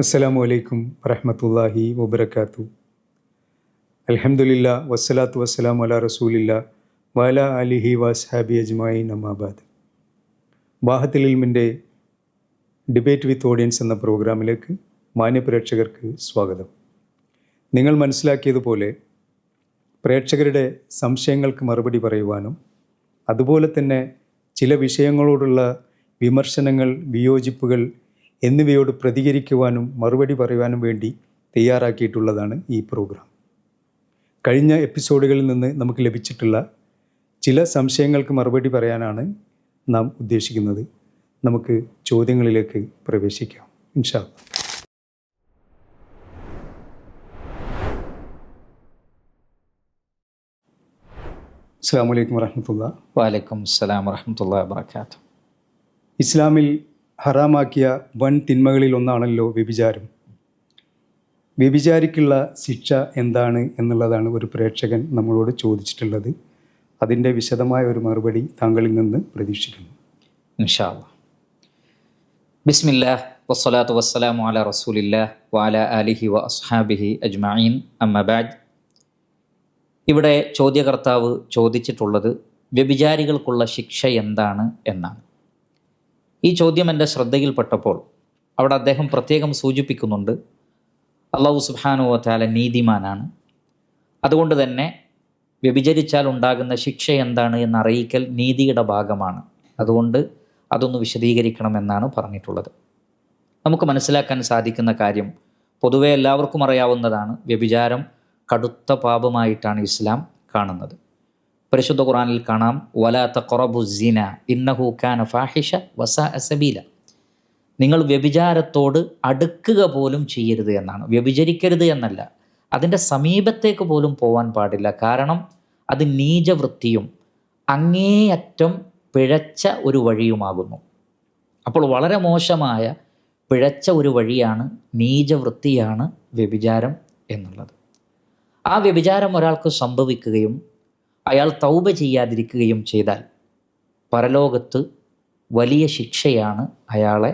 അസ്സലാമു അലൈക്കും വറഹ്മത്തുള്ളാഹി വബറകാതുഹു. അൽഹംദുലില്ലാ വസ്സലാത്തു വസ്സലാമു അലാ റസൂലില്ലാ വഅലാ ആലിഹി വഅസ്ഹാബി അജ്മഈൻ അമ്മാ ബഅദ്. ബാഹത്തുൽ ഇൽമിൻ്റെ ഡിബേറ്റ് വിത്ത് ഓഡിയൻസ് എന്ന പ്രോഗ്രാമിലേക്ക് മാന്യപ്രേക്ഷകർക്ക് സ്വാഗതം. നിങ്ങൾ മനസ്സിലാക്കിയതുപോലെ പ്രേക്ഷകരുടെ സംശയങ്ങൾക്ക് മറുപടി പറയുവാനും അതുപോലെ തന്നെ ചില വിഷയങ്ങളോടുള്ള വിമർശനങ്ങൾ, വിയോജിപ്പുകൾ എന്നിവയോട് പ്രതികരിക്കുവാനും മറുപടി പറയുവാനും വേണ്ടി തയ്യാറാക്കിയിട്ടുള്ളതാണ് ഈ പ്രോഗ്രാം. കഴിഞ്ഞ എപ്പിസോഡുകളിൽ നിന്ന് നമുക്ക് ലഭിച്ചിട്ടുള്ള ചില സംശയങ്ങൾക്ക് മറുപടി പറയാനാണ് നാം ഉദ്ദേശിക്കുന്നത്. നമുക്ക് ചോദ്യങ്ങളിലേക്ക് പ്രവേശിക്കാം ഇൻഷാ അല്ലാഹ്. അസ്സലാമു അലൈക്കും വറഹ്മത്തുള്ളാഹി. വഅലൈക്കും അസ്സലാം വറഹ്മത്തുള്ളാഹി വബറകാതുഹു. ഇസ്ലാമിൽ ഹറാമാക്കിയ വൻ തിന്മകളിൽ ഒന്നാണല്ലോ വ്യഭിചാരം. വ്യഭിചാരിക്കുള്ള ശിക്ഷ എന്താണ് എന്നുള്ളതാണ് ഒരു പ്രേക്ഷകൻ നമ്മളോട് ചോദിച്ചിട്ടുള്ളത്. അതിൻ്റെ വിശദമായ ഒരു മറുപടി താങ്കളിൽ നിന്ന് പ്രതീക്ഷിക്കുന്നു ഇൻഷാ അല്ലാഹ്. ബിസ്മില്ലാഹ് വസ്സലാത്തു വസ്സലാമു അലാ റസൂലില്ലാഹ് വഅലാ ആലിഹി വഅസ്ഹാബിഹി അജ്മഈൻ അമ്മാ ബഅദ്. ഇവിടെ ചോദ്യകർത്താവ് ചോദിച്ചിട്ടുള്ളത് വ്യഭിചാരികൾക്കുള്ള ശിക്ഷ എന്താണ് എന്നാണ്. ഈ ചോദ്യം എൻ്റെ ശ്രദ്ധയിൽപ്പെട്ടപ്പോൾ അവിടെ അദ്ദേഹം പ്രത്യേകം സൂചിപ്പിക്കുന്നുണ്ട്, അല്ലാഹു സുബ്ഹാനഹു വ തആല നീതിമാനാണ്, അതുകൊണ്ട് തന്നെ വ്യഭിചരിച്ചാൽ ഉണ്ടാകുന്ന ശിക്ഷ എന്താണ് എന്നറിയിക്കൽ നീതിയുടെ ഭാഗമാണ്, അതുകൊണ്ട് അതൊന്ന് വിശദീകരിക്കണമെന്നാണ് പറഞ്ഞിട്ടുള്ളത്. നമുക്ക് മനസ്സിലാക്കാൻ സാധിക്കുന്ന കാര്യം പൊതുവെ എല്ലാവർക്കും അറിയാവുന്നതാണ്, വ്യഭിചാരം കടുത്ത പാപമായിട്ടാണ് ഇസ്ലാം കാണുന്നത്. പരിശുദ്ധ ഖുർആനിൽ കാണാം, വലാ തഖറബു സിന ഇന്നഹു കാന ഫാഹിഷ വസാഅ സബീല. നിങ്ങൾ വ്യഭിചാരത്തോട് അടുക്കുക പോലും ചെയ്യരുത് എന്നാണ്. വ്യഭിചരിക്കരുത് എന്നല്ല, അതിൻ്റെ സമീപത്തേക്ക് പോലും പോകാൻ പാടില്ല. കാരണം അത് നീചവൃത്തിയും അങ്ങേയറ്റം പിഴച്ച ഒരു വഴിയുമാകുന്നു. അപ്പോൾ വളരെ മോശമായ പിഴച്ച ഒരു വഴിയാണ്, നീചവൃത്തിയാണ് വ്യഭിചാരം എന്നുള്ളത്. ആ വ്യഭിചാരം ഒരാൾക്ക് സംഭവിക്കുകയും അയാൾ തൗബ ചെയ്യാതിരിക്കുകയും ചെയ്താൽ പരലോകത്ത് വലിയ ശിക്ഷയാണ് അയാളെ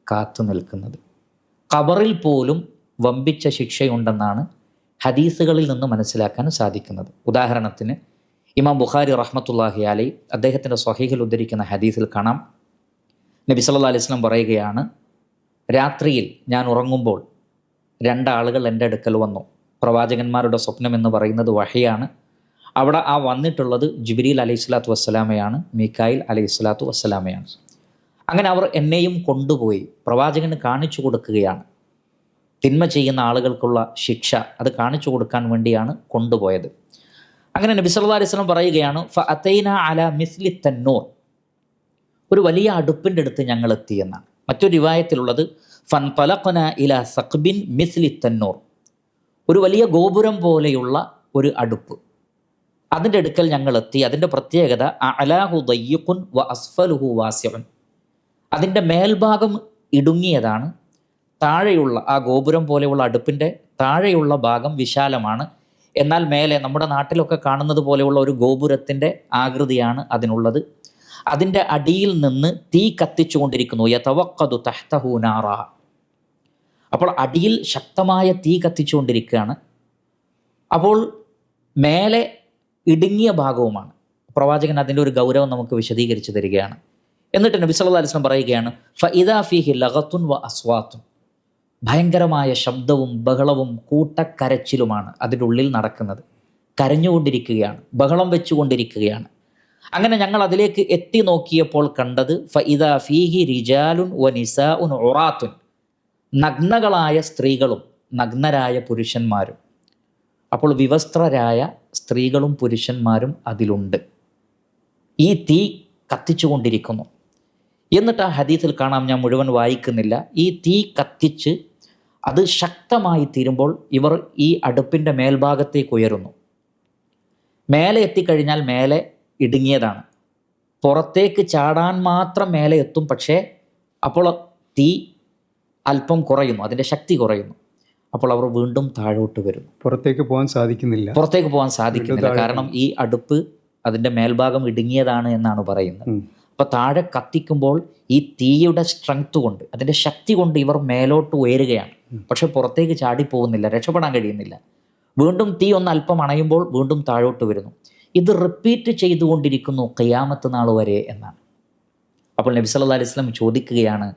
കാത്തു നിൽക്കുന്നത്. ഖബറിൽ പോലും വമ്പിച്ച ശിക്ഷയുണ്ടെന്നാണ് ഹദീസുകളിൽ നിന്ന് മനസ്സിലാക്കാൻ സാധിക്കുന്നത്. ഉദാഹരണത്തിന് ഇമാം ബുഖാരി റഹ്മത്തുള്ളാഹി അലൈഹി അദ്ദേഹത്തിൻ്റെ സ്വഹീഹിൽ ഉദ്ധരിക്കുന്ന ഹദീസിൽ കാണാം, നബി സല്ലല്ലാഹു അലൈഹി വസല്ലം പറയുകയാണ്, രാത്രിയിൽ ഞാൻ ഉറങ്ങുമ്പോൾ രണ്ടാളുകൾ എൻ്റെ അടുക്കൽ വന്നു. പ്രവാചകന്മാരുടെ സ്വപ്നം എന്ന് പറയുന്നത് വഹയാണ്. അവിടെ ആ വന്നിട്ടുള്ളത് ജിബ്രീൽ അലൈഹി സ്വലാത്തു വസ്സലാമയാണ്, മീകായിൽ അലൈഹി സ്വലാത്തു വസ്സലാമയാണ്. അങ്ങനെ അവർ എന്നെയും കൊണ്ടുപോയി പ്രവാചകന് കാണിച്ചു കൊടുക്കുകയാണ്. തിന്മ ചെയ്യുന്ന ആളുകൾക്കുള്ള ശിക്ഷ അത് കാണിച്ചു കൊടുക്കാൻ വേണ്ടിയാണ് കൊണ്ടുപോയത്. അങ്ങനെ നബി സല്ലല്ലാഹു അലൈഹി വസല്ലം പറയുകയാണ്, ഫഅതൈന അലാ മിസ്ലി തന്നൂർ, ഒരു വലിയ അടുപ്പിൻ്റെ അടുത്ത് ഞങ്ങൾ എത്തിയെന്നാണ്. മറ്റൊരു റിവായത്തിലുള്ളത് ഫൻതലഖന ഇലാ സഖ്ബിൻ മിസ്ലി തന്നൂർ, ഒരു വലിയ ഗോപുരം പോലെയുള്ള ഒരു അടുപ്പ്, അതിൻ്റെ അടുക്കൽ ഞങ്ങൾ എത്തി. അതിൻ്റെ പ്രത്യേകത അഅലാഹു ദയ്യിഖുൻ വ അസ്ഫലുഹു വാസിഉൻ, അതിൻ്റെ മേൽഭാഗം ഇടുങ്ങിയതാണ്, താഴെയുള്ള ആ ഗോപുരം പോലെയുള്ള അടുപ്പിൻ്റെ താഴെയുള്ള ഭാഗം വിശാലമാണ്. എന്നാൽ മേലെ നമ്മുടെ നാട്ടിലൊക്കെ കാണുന്നത് പോലെയുള്ള ഒരു ഗോപുരത്തിൻ്റെ ആകൃതിയാണ് അതിനുള്ളത്. അതിൻ്റെ അടിയിൽ നിന്ന് തീ കത്തിച്ചുകൊണ്ടിരിക്കുന്നു. യതവഖദു തഹ്തഹു നാറ, അപ്പോൾ അടിയിൽ ശക്തമായ തീ കത്തിച്ചുകൊണ്ടിരിക്കുകയാണ്. അപ്പോൾ മേലെ ഇടുങ്ങിയ ഭാഗവുമാണ്. പ്രവാചകൻ അതിൻ്റെ ഒരു ഗൗരവം നമുക്ക് വിശദീകരിച്ച് തരികയാണ്. എന്നിട്ട് നബി സല്ലല്ലാഹു അലൈഹി വസല്ലം പറയുകയാണ്, ഫഇദാ ഫീഹി ലഗത്തുൻ വ അസ്വാത്തുൻ, ഭയങ്കരമായ ശബ്ദവും ബഹളവും കൂട്ടക്കരച്ചിലുമാണ് അതിൻ്റെ ഉള്ളിൽ നടക്കുന്നത്. കരഞ്ഞുകൊണ്ടിരിക്കുകയാണ്, ബഹളം വെച്ചുകൊണ്ടിരിക്കുകയാണ്. അങ്ങനെ ഞങ്ങൾ അതിലേക്ക് എത്തി നോക്കിയപ്പോൾ കണ്ടത് ഫഇദാ ഫീഹി റിജാലുൻ വ നിസാഉൻ ഉറാത്തുൻ, നഗ്നകളായ സ്ത്രീകളും നഗ്നരായ പുരുഷന്മാരും. അപ്പോൾ വിവസ്ത്രരായ സ്ത്രീകളും പുരുഷന്മാരും അതിലുണ്ട്. ഈ തീ കത്തിച്ചുകൊണ്ടിരിക്കുന്നു. എന്നിട്ട് ആ ഹദീസിൽ കാണാം, ഞാൻ മുഴുവൻ വായിക്കുന്നില്ല, ഈ തീ കത്തിച്ച് അത് ശക്തമായി തീരുമ്പോൾ ഇവർ ഈ അടുപ്പിൻ്റെ മേൽഭാഗത്തേക്ക് ഉയരുന്നു. മേലെ എത്തിക്കഴിഞ്ഞാൽ മേലെ ഇടുങ്ങിയതാണ്, പുറത്തേക്ക് ചാടാൻ മാത്രം മേലെ എത്തും. പക്ഷേ അപ്പോൾ തീ അല്പം കുറയുന്നു, അതിൻ്റെ ശക്തി കുറയുന്നു. അപ്പോൾ അവർ വീണ്ടും താഴോട്ട് വരുന്നു. പുറത്തേക്ക് പോകാൻ സാധിക്കുന്നില്ല. കാരണം ഈ അടുപ്പ് അതിൻ്റെ മേൽഭാഗം ഇടുങ്ങിയതാണ് എന്നാണ് പറയുന്നത്. അപ്പോൾ താഴെ കത്തിക്കുമ്പോൾ ഈ തീയുടെ സ്ട്രെങ്ത് കൊണ്ട്, അതിൻ്റെ ശക്തി കൊണ്ട് ഇവർ മേലോട്ട് ഉയരുകയാണ്. പക്ഷെ പുറത്തേക്ക് ചാടിപ്പോകുന്നില്ല, രക്ഷപ്പെടാൻ കഴിയുന്നില്ല. വീണ്ടും തീ ഒന്ന് അല്പം അണയുമ്പോൾ വീണ്ടും താഴോട്ട് വരുന്നു. ഇത് റിപ്പീറ്റ് ചെയ്തുകൊണ്ടിരിക്കുന്നു ഖിയാമത്ത് നാൾ വരെ എന്നാണ്. അപ്പോൾ നബി സല്ലല്ലാഹു അലൈഹി വസല്ലം ചോദിക്കുകയാണ്,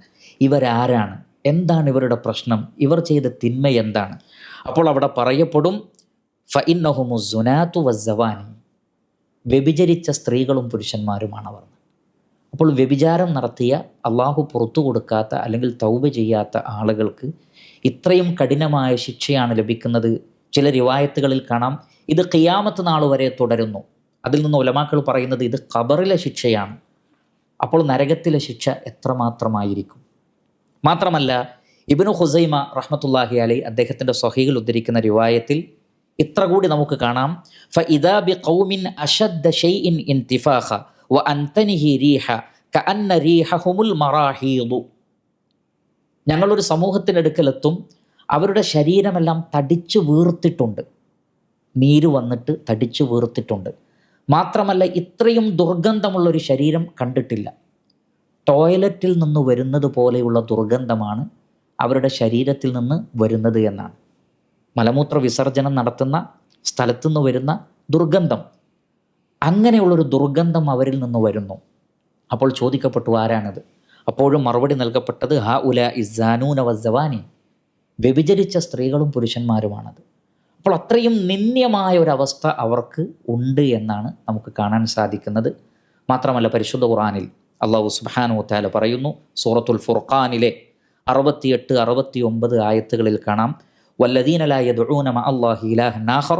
ഇവരാരാണ്, എന്താണ് ഇവരുടെ പ്രശ്നം, ഇവർ ചെയ്ത തിന്മ എന്താണ്? അപ്പോൾ അവിടെ പറയപ്പെടും ഫഇന്നഹുമുസ് സുനാതു വസ്സവാനി, വ്യഭിചരിച്ച സ്ത്രീകളും പുരുഷന്മാരുമാണവർ. അപ്പോൾ വ്യഭിചാരം നടത്തിയ, അള്ളാഹു പുറത്തു കൊടുക്കാത്ത അല്ലെങ്കിൽ തൗബ ചെയ്യാത്ത ആളുകൾക്ക് ഇത്രയും കഠിനമായ ശിക്ഷയാണ് ലഭിക്കുന്നത്. ചില റിവായത്തുകളിൽ കാണാം ഇത് ഖിയാമത്ത് നാൾ വരെ തുടരുന്നു. അതിൽ നിന്ന് ഉലമാക്കൾ പറയുന്നത് ഇത് ഖബറിലെ ശിക്ഷയാണ്. അപ്പോൾ നരകത്തിലെ ശിക്ഷ എത്രമാത്രമായിരിക്കും? മാത്രമല്ല ഇബ്നു ഖുസൈമ റഹ്മത്തുള്ളാഹി അലൈഹി അദ്ദേഹത്തിൻ്റെ സ്വഹീഹിൽ ഉദ്ധരിക്കുന്ന റിവായത്തിൽ ഇത്ര കൂടി നമുക്ക് കാണാം, ഫഇദാ ബിഖൗമിൻ അശദ്ദ ഷൈഇൻ ഇന്തിഫാഖ വഅൻതനിഹി റീഹ കഅന്ന റീഹഹുമുൽ മറാഹീദു. ഞങ്ങളൊരു സമൂഹത്തിനടുക്കലെത്തും, അവരുടെ ശരീരമെല്ലാം തടിച്ചു വീർത്തിട്ടുണ്ട്, നീര് വന്നിട്ട് തടിച്ചു വീർത്തിട്ടുണ്ട്. മാത്രമല്ല ഇത്രയും ദുർഗന്ധമുള്ളൊരു ശരീരം കണ്ടിട്ടില്ല. ടോയ്ലറ്റിൽ നിന്ന് വരുന്നത് പോലെയുള്ള ദുർഗന്ധമാണ് അവരുടെ ശരീരത്തിൽ നിന്ന് വരുന്നത് എന്നാണ്. മലമൂത്ര വിസർജനം നടത്തുന്ന സ്ഥലത്തുനിന്ന് വരുന്ന ദുർഗന്ധം, അങ്ങനെയുള്ളൊരു ദുർഗന്ധം അവരിൽ നിന്ന് വരുന്നു. അപ്പോൾ ചോദിക്കപ്പെട്ടു ആരാണത്? അപ്പോഴും മറുപടി നൽകപ്പെട്ടത് ഹാ ഉല ഇസാനൂന വസ്സവാനി, വ്യഭിചരിച്ച സ്ത്രീകളും പുരുഷന്മാരുമാണത്. അപ്പോൾ അത്രയും നിന്ദ്യമായ ഒരവസ്ഥ അവർക്ക് ഉണ്ട് എന്നാണ് നമുക്ക് കാണാൻ സാധിക്കുന്നത്. മാത്രമല്ല പരിശുദ്ധ ഖുർആനിൽ അല്ലാഹു സുബ്ഹാനഹു വ തആല പറയുന്നു, സൂറത്തുൽ ഫുർഖാനിലെ 68, 69 ആയത്തുകളിൽ കാണാം, വല്ലദീന ലാ യദ്ഊന മഅല്ലാഹി ഇലാഹൻ ആഖർ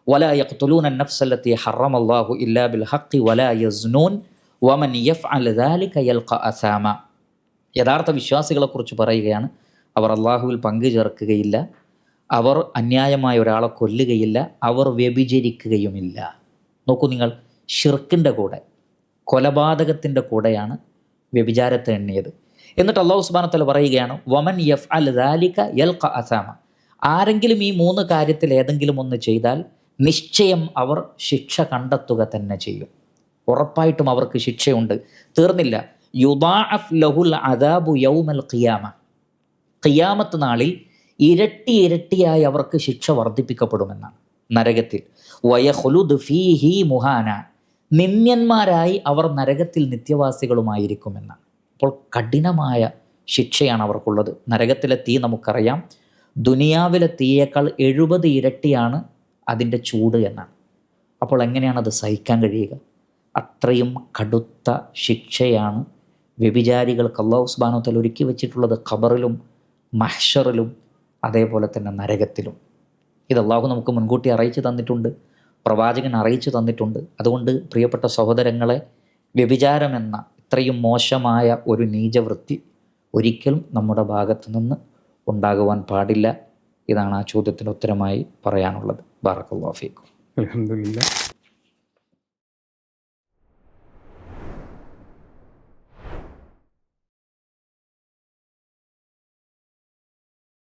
വലാ യഖ്തുലൂന അൻ-നഫ്സ അല്ലതി ഹറമല്ലാഹു ഇല്ലാ ബിൽ ഹഖ് വലാ യസ്നൂൻ വമൻ യഫ്അൽ ദാലിക യൽഖ അസാമ. യഥാർത്ഥ വിശ്വാസികളെക്കുറിച്ച് പറയുകയാണ്, അവർ അള്ളാഹുവിൽ പങ്കു ചേർക്കുകയില്ല, അവർ അന്യായമായ ഒരാളെ കൊല്ലുകയില്ല, അവർ വ്യഭിചരിക്കുകയുമില്ല. നോക്കൂ നിങ്ങൾ, ഷിർക്കിൻ്റെ കൂടെ, കൊലപാതകത്തിൻ്റെ കൂടെയാണ് വ്യഭിചാരത്തെ എണ്ണിയത്. എന്നിട്ട് അല്ലാഹു സുബ്ഹാനഹു വ തആല പറയുകയാണ്, വമൻ യഫ്അൽ ദാലിക യൽഖ അസാമ. ആരെങ്കിലും ഈ 3 കാര്യത്തിൽ ഏതെങ്കിലും ഒന്ന് ചെയ്താൽ നിശ്ചയം അവർ ശിക്ഷ കണ്ടെത്തുക തന്നെ ചെയ്യും. ഉറപ്പായിട്ടും അവർക്ക് ശിക്ഷയുണ്ട്. തീർന്നില്ല, യുദാഅഫ് ലഹുൽ അദാബു യൗമൽ ഖിയാമ. ഖിയാമത്ത് നാളിൽ ഇരട്ടിയായി അവർക്ക് ശിക്ഷ വർദ്ധിപ്പിക്കപ്പെടുമെന്നാണ് നരകത്തിൽ. വയഖ്ലുദ് ഫീഹി മുഹാന, നിന്ദ്യന്മാരായി അവർ നരകത്തിൽ നിത്യവാസികളുമായിരിക്കുമെന്നാണ്. അപ്പോൾ കഠിനമായ ശിക്ഷയാണ് അവർക്കുള്ളത്. നരകത്തിലെ തീ നമുക്കറിയാം, ദുനിയാവിലെ തീയേക്കാൾ 70 ഇരട്ടിയാണ് അതിൻ്റെ ചൂട് എന്നാണ്. അപ്പോൾ എങ്ങനെയാണത് സഹിക്കാൻ കഴിയുക? അത്രയും കടുത്ത ശിക്ഷയാണ് വ്യഭിചാരികൾക്ക് അല്ലാഹു സുബ്ഹാനഹു വ തആല ഒരുക്കി വെച്ചിട്ടുള്ളത്, ഖബറിലും മഹ്ശറിലും അതേപോലെ തന്നെ നരകത്തിലും. ഇത് അല്ലാഹു നമുക്ക് മുൻകൂട്ടി അറിയിച്ചു തന്നിട്ടുണ്ട്, പ്രവാചകൻ അറിയിച്ചു തന്നിട്ടുണ്ട്. അതുകൊണ്ട് പ്രിയപ്പെട്ട സഹോദരങ്ങളെ, വ്യഭിചാരമെന്ന ഇത്രയും മോശമായ ഒരു നീചവൃത്തി ഒരിക്കലും നമ്മുടെ ഭാഗത്തു നിന്ന് ഉണ്ടാകുവാൻ പാടില്ല. ഇതാണ് ആ ചോദ്യത്തിന് ഉത്തരമായി പറയാനുള്ളത്. ബാറക്കല്ലാഹു ഫീക്കും. അൽഹംദുലില്ലാഹ്.